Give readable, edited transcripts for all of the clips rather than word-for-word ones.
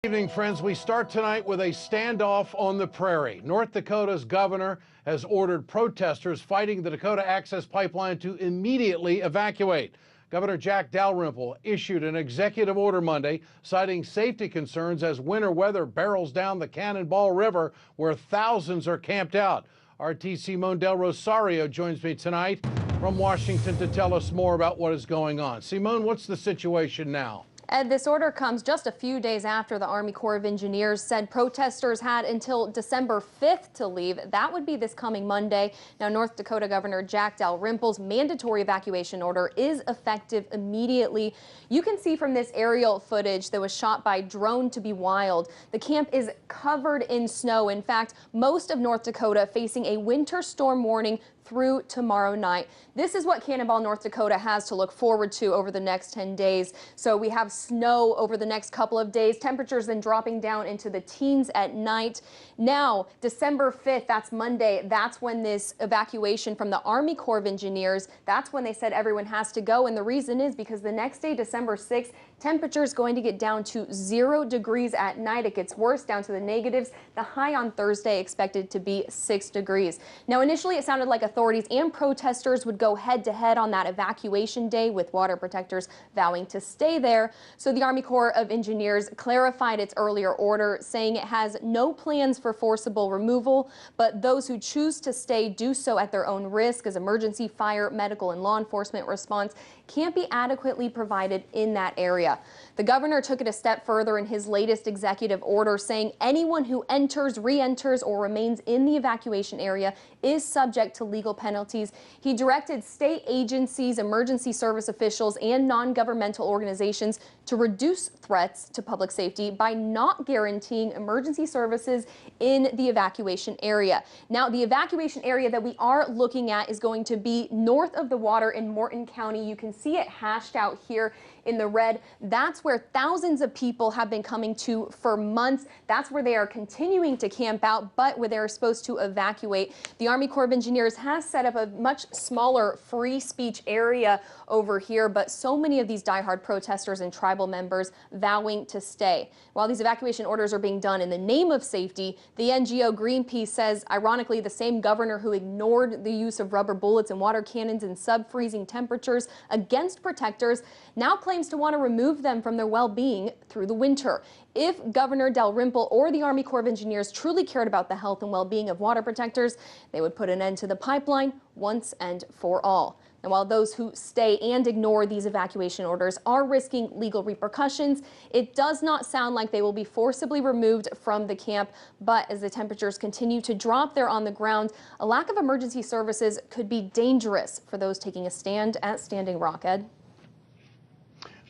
Good evening, friends. We start tonight with a standoff on the prairie. North Dakota's governor has ordered protesters fighting the Dakota Access Pipeline to immediately evacuate. Governor Jack Dalrymple issued an executive order Monday citing safety concerns as winter weather barrels down the Cannonball River where thousands are camped out. RT Simone del Rosario joins me tonight from Washington to tell us more about what is going on. Simone, what's the situation now? Ed, this order comes just a few days after the Army Corps of Engineers said protesters had until December 5th to leave. That would be this coming Monday. Now, North Dakota Governor Jack Dalrymple's mandatory evacuation order is effective immediately. You can see from this aerial footage that was shot by drone to be wild. The camp is covered in snow. In fact, most of North Dakota facing a winter storm warning through tomorrow night. This is what Cannonball, North Dakota has to look forward to over the next 10 days. So we have snow over the next couple of days, temperatures then dropping down into the teens at night. Now, December 5th, that's Monday, that's when this evacuation from the Army Corps of Engineers, that's when they said everyone has to go. And the reason is because the next day, December 6th, temperature is going to get down to 0 degrees at night. It gets worse, down to the negatives. The high on Thursday expected to be 6 degrees. Now, initially it sounded like authorities and protesters would go head-to-head on that evacuation day, with water protectors vowing to stay there. So the Army Corps of Engineers clarified its earlier order, saying it has no plans for forcible removal, but those who choose to stay do so at their own risk, as emergency, fire, medical, and law enforcement response can't be adequately provided in that area. The governor took it a step further in his latest executive order, saying anyone who enters, re-enters, or remains in the evacuation area is subject to legal penalties. He directed state agencies, emergency service officials, and non-governmental organizations to reduce threats to public safety by not guaranteeing emergency services in the evacuation area. Now, the evacuation area that we are looking at is going to be north of the water in Morton County. You can see it hashed out here in the red. That's where thousands of people have been coming to for months. That's where they are continuing to camp out, but where they're supposed to evacuate. The Army Corps of Engineers has set up a much smaller free speech area over here, but so many of these diehard protesters and tribal members vowing to stay. While these evacuation orders are being done in the name of safety, the NGO Greenpeace says, ironically, the same governor who ignored the use of rubber bullets and water cannons in sub-freezing temperatures against protectors now claims to want to remove them from their well-being through the winter. If Governor Dalrymple or the Army Corps of Engineers truly cared about the health and well-being of water protectors, they would put an end to the pipeline once and for all. And while those who stay and ignore these evacuation orders are risking legal repercussions, it does not sound like they will be forcibly removed from the camp. But as the temperatures continue to drop there on the ground, a lack of emergency services could be dangerous for those taking a stand at Standing Rock. Ed?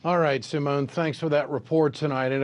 All right, Simone, thanks for that report tonight. And